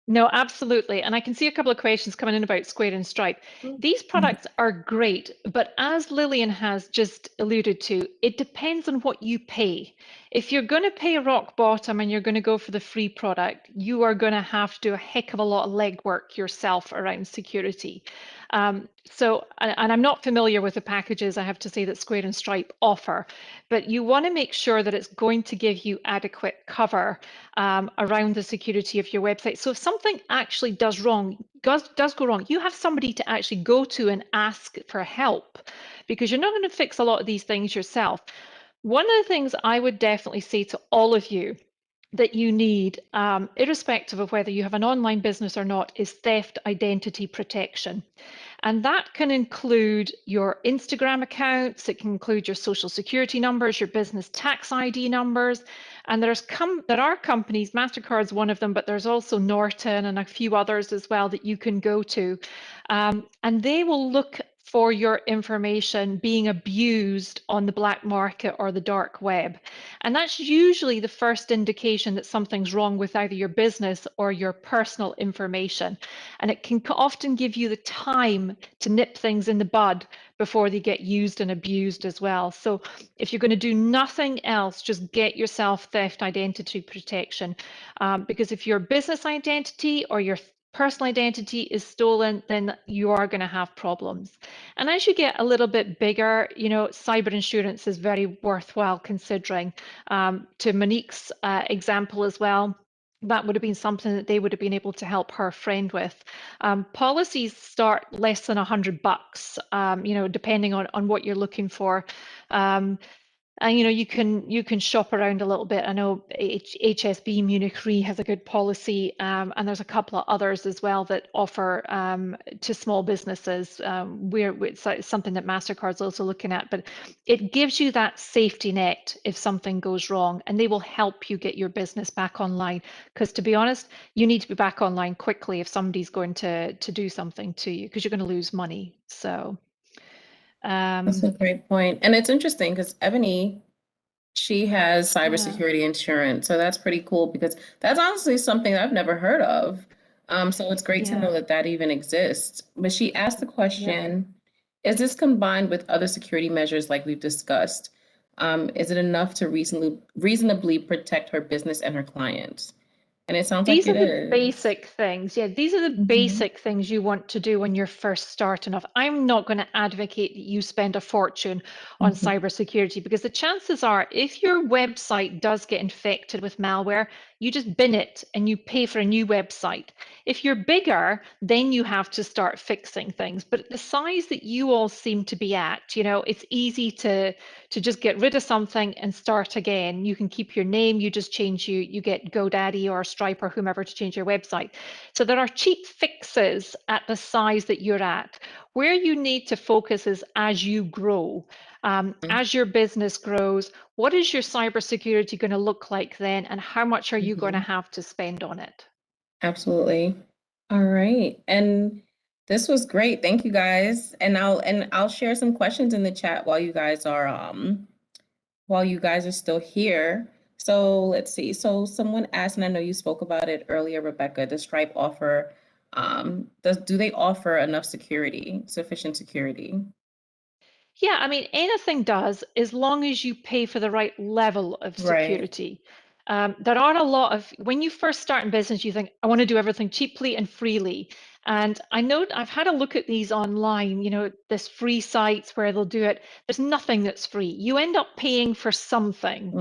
No, absolutely. And I can see a couple of questions coming in about Square and Stripe. These products are great, but as Lillian has just alluded to, it depends on what you pay. If you're going to pay rock bottom and you're going to go for the free product, you are going to have to do a heck of a lot of legwork yourself around security. And I'm not familiar with the packages, I have to say, that Square and Stripe offer, but you want to make sure that it's going to give you adequate cover around the security of your website. So if something actually does go wrong, you have somebody to actually go to and ask for help, because you're not going to fix a lot of these things yourself. One of the things I would definitely say to all of you that you need, irrespective of whether you have an online business or not, is theft identity protection. And that can include your Instagram accounts, it can include your social security numbers, your business tax ID numbers. And there are companies, Mastercard's one of them, but there's also Norton and a few others as well that you can go to. And they will look for your information being abused on the black market or the dark web. And that's usually the first indication that something's wrong with either your business or your personal information. And it can often give you the time to nip things in the bud before they get used and abused as well. So if you're going to do nothing else, just get yourself theft identity protection. Because if your business identity or your personal identity is stolen, then you are going to have problems. And as you get a little bit bigger, cyber insurance is very worthwhile considering. To Monique's example as well, that would have been something that they would have been able to help her friend with. Policies start less than $100, depending on what you're looking for. And you can shop around a little bit. I know HSB Munich Re has a good policy, and there's a couple of others as well that offer to small businesses. It's something that Mastercard's also looking at, but it gives you that safety net if something goes wrong, and they will help you get your business back online. Because to be honest, you need to be back online quickly if somebody's going to do something to you, because you're going to lose money. So. That's a great point. And it's interesting because Ebony, she has cybersecurity insurance. So that's pretty cool because that's honestly something I've never heard of. So it's great to know that that even exists. But she asked the question, is this combined with other security measures like we've discussed? Is it enough to reasonably protect her business and her clients? And it sounds like These are it the is. basic things. Yeah, these are the basic things you want to do when you're first starting off. I'm not going to advocate that you spend a fortune on cybersecurity, because the chances are, if your website does get infected with malware, you just bin it and you pay for a new website. If you're bigger, then you have to start fixing things. But at the size that you all seem to be at, it's easy to just get rid of something and start again. You can keep your name, you just change, you get GoDaddy or Stripe or whomever to change your website. So there are cheap fixes at the size that you're at. Where you need to focus is as you grow. As your business grows, what is your cybersecurity going to look like then, and how much are you going to have to spend on it? Absolutely. All right. And this was great. Thank you guys. And I'll share some questions in the chat while you guys are still here. So let's see. So someone asked, and I know you spoke about it earlier, Rebecca, does Stripe offer do they offer enough security, sufficient security? Yeah, I mean, anything does, as long as you pay for the right level of security. There are a lot of, when you first start in business, you think, I want to do everything cheaply and freely. And I know I've had a look at these online, this free sites where they'll do it. There's nothing that's free. You end up paying for something.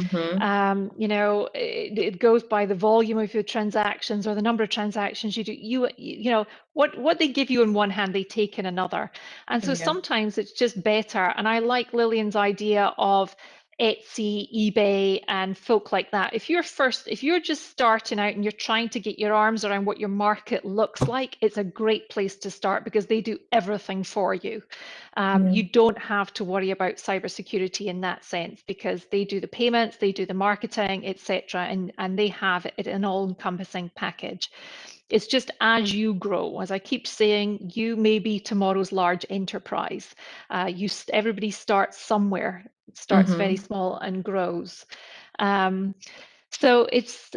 It goes by the volume of your transactions or the number of transactions you do. What they give you in one hand, they take in another. And so sometimes it's just better. And I like Lillian's idea of Etsy, eBay, and folk like that. If you're just starting out and you're trying to get your arms around what your market looks like, it's a great place to start, because they do everything for you. You don't have to worry about cybersecurity in that sense, because they do the payments, they do the marketing, etc., and they have it an all-encompassing package. It's just as you grow, as I keep saying, you may be tomorrow's large enterprise. Everybody starts somewhere, starts very small and grows. So it's,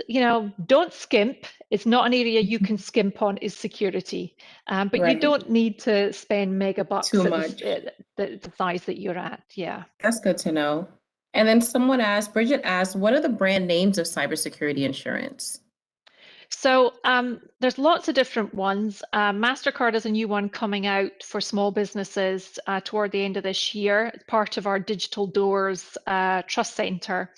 don't skimp. It's not an area you can skimp on, is security. But you don't need to spend mega bucks Too at much. the size that you're at. Yeah. That's good to know. And then Bridget asked, what are the brand names of cybersecurity insurance? So there's lots of different ones. Mastercard is a new one coming out for small businesses toward the end of this year. It's part of our Digital Doors Trust Center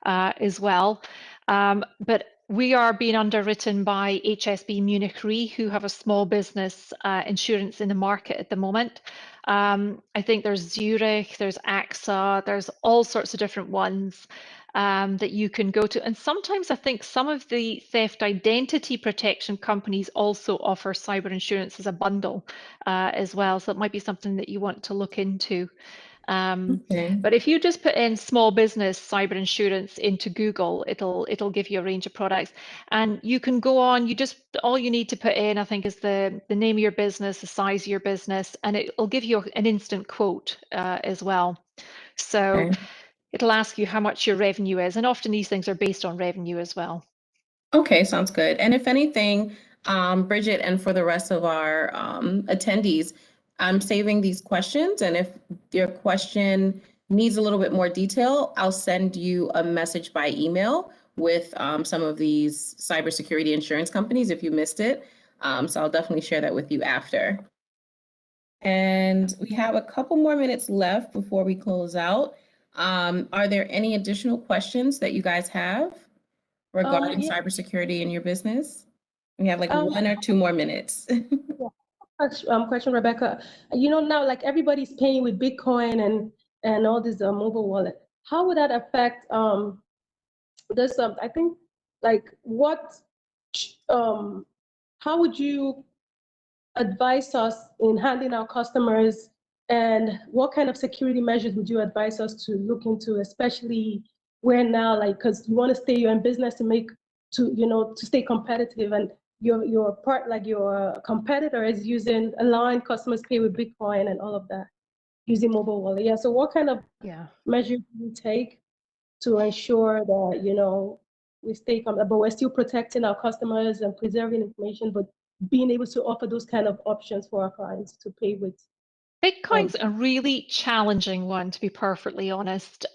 as well. But we are being underwritten by HSB Munich Re, who have a small business insurance in the market at the moment. I think there's Zurich, there's AXA, there's all sorts of different ones that you can go to. And sometimes I think some of the theft identity protection companies also offer cyber insurance as a bundle as well. So it might be something that you want to look into. But if you just put in small business cyber insurance into Google, it'll give you a range of products, and you can go on. All you need to put in, I think, is the name of your business, the size of your business, and it'll give you an instant quote as well. So it'll ask you how much your revenue is, and often these things are based on revenue as well. Okay, sounds good. And if anything, Bridget, and for the rest of our attendees, I'm saving these questions. And if your question needs a little bit more detail, I'll send you a message by email with some of these cybersecurity insurance companies if you missed it. So I'll definitely share that with you after. And we have a couple more minutes left before we close out. Are there any additional questions that you guys have regarding cybersecurity in your business? We have like 1 or 2 more minutes. Question, Rebecca. Now, like, everybody's paying with Bitcoin and all this mobile wallet. how would that affect this? I think like how would you advise us in handling our customers, and what kind of security measures would you advise us to look into, especially where now, like, because you want to stay you're in business to stay competitive, and your competitor is allowing customers pay with Bitcoin and all of that using mobile wallet. Yeah. So what kind of measures do you take to ensure that we stay but we're still protecting our customers and preserving information, but being able to offer those kind of options for our clients to pay with? Bitcoin's a really challenging one, to be perfectly honest.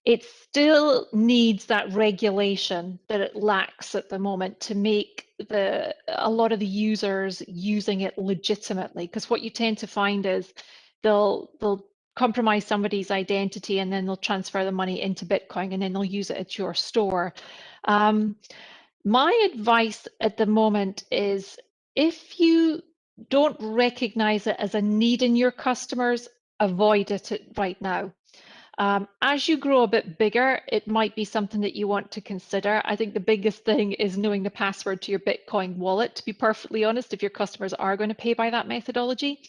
It still needs that regulation that it lacks at the moment to make a lot of the users using it legitimately. Because what you tend to find is they'll compromise somebody's identity, and then they'll transfer the money into Bitcoin, and then they'll use it at your store. My advice at the moment is, if you don't recognize it as a need in your customers, avoid it right now. As you grow a bit bigger, it might be something that you want to consider. I think the biggest thing is knowing the password to your Bitcoin wallet, to be perfectly honest, if your customers are going to pay by that methodology.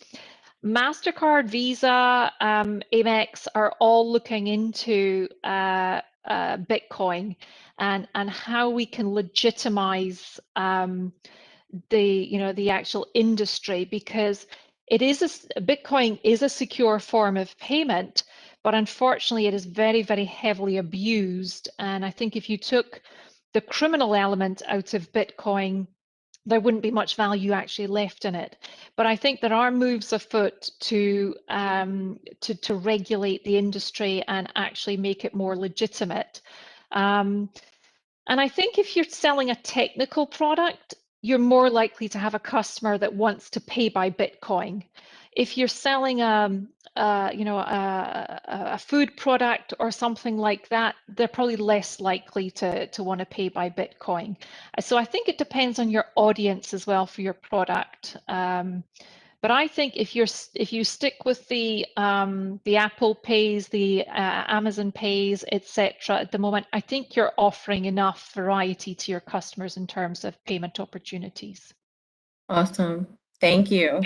Mastercard, Visa, Amex are all looking into Bitcoin and how we can legitimize the actual industry, because Bitcoin is a secure form of payment, but unfortunately it is very, very heavily abused. And I think if you took the criminal element out of Bitcoin, there wouldn't be much value actually left in it. But I think there are moves afoot to regulate the industry and actually make it more legitimate. And I think if you're selling a technical product, you're more likely to have a customer that wants to pay by Bitcoin. If you're selling a food product or something like that, they're probably less likely to want to pay by Bitcoin. So I think it depends on your audience as well for your product. But I think if you stick with the Apple Pays, the Amazon Pays, etc. at the moment, I think you're offering enough variety to your customers in terms of payment opportunities. Awesome. Thank you.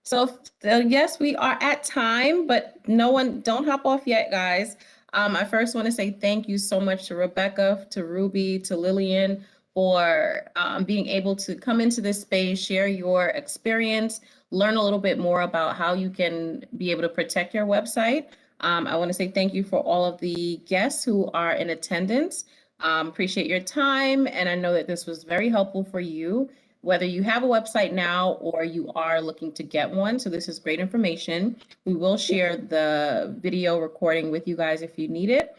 So yes, we are at time, but don't hop off yet, guys. I first want to say thank you so much to Rebecca, to Ruby, to Lillian for being able to come into this space, share your experience, learn a little bit more about how you can be able to protect your website. I want to say thank you for all of the guests who are in attendance. Appreciate your time, and I know that this was very helpful for you, whether you have a website now or you are looking to get one. So this is great information. We will share the video recording with you guys if you need it.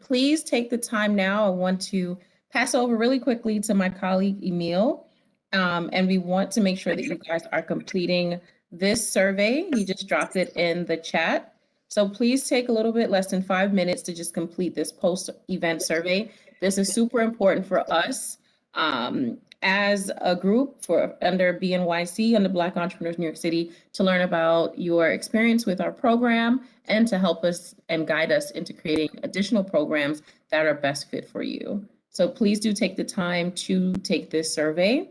Please take the time now. I want to pass over really quickly to my colleague, Emil. And we want to make sure that you guys are completing this survey. He just dropped it in the chat. So please take a little bit less than 5 minutes to just complete this post-event survey. This is super important for us as a group under BNYC, under Black Entrepreneurs New York City, to learn about your experience with our program and to help us and guide us into creating additional programs that are best fit for you. So please do take the time to take this survey.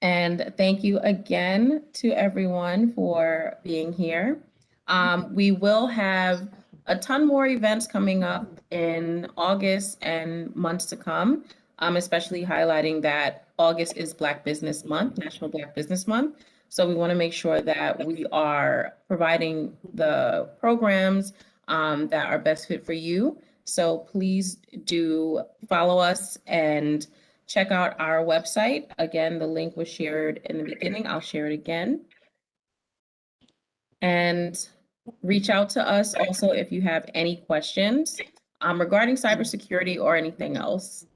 And thank you again to everyone for being here. We will have a ton more events coming up in August and months to come, especially highlighting that August is Black Business Month, National Black Business Month. So we want to make sure that we are providing the programs that are best fit for you. So please do follow us and check out our website. Again, the link was shared in the beginning. I'll share it again. And reach out to us also if you have any questions regarding cybersecurity or anything else.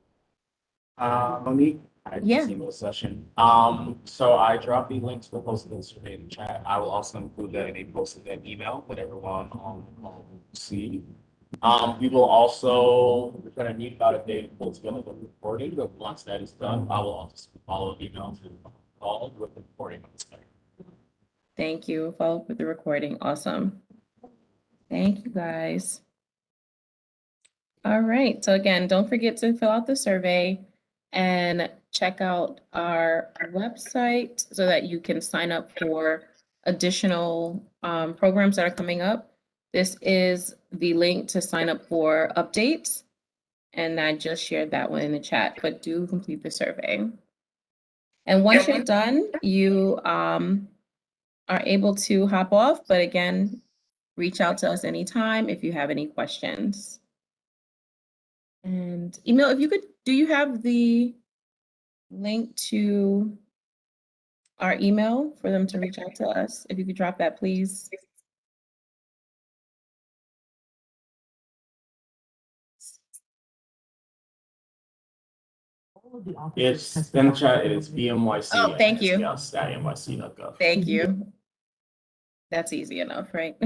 Monique, I just emailed a session. So I dropped the link to the post-event survey in the chat. I will also include that in a post-event email that everyone will see. We will also, we're going to need about a day to pull together the recording, but once that is done, I will also follow up email to all with the recording of the site. Thank you. Follow up with the recording. Awesome. Thank you, guys. All right. So again, don't forget to fill out the survey and check out our website so that you can sign up for additional programs that are coming up. This is the link to sign up for updates. And I just shared that one in the chat, but do complete the survey. And once you're done, you are able to hop off. But again, reach out to us anytime if you have any questions. And email, if you could, do you have the link to our email for them to reach out to us? If you could drop that, please. It's in the chat. It is BMYC. Oh, thank you. NYC.gov. Thank you. That's easy enough, right?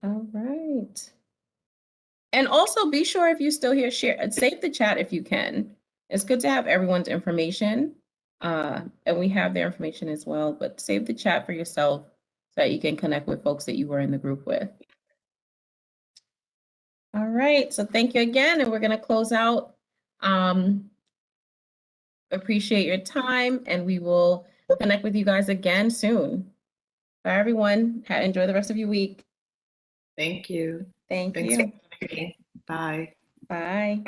All right. And also be sure if you still here, share and save the chat if you can. It's good to have everyone's information. And we have their information as well, but save the chat for yourself so that you can connect with folks that you were in the group with. All right, so thank you again, and we're gonna close out. Appreciate your time, and we will connect with you guys again soon. Bye, everyone. Enjoy the rest of your week. Thank you. Thank Thanks you. for having me. Bye. Bye.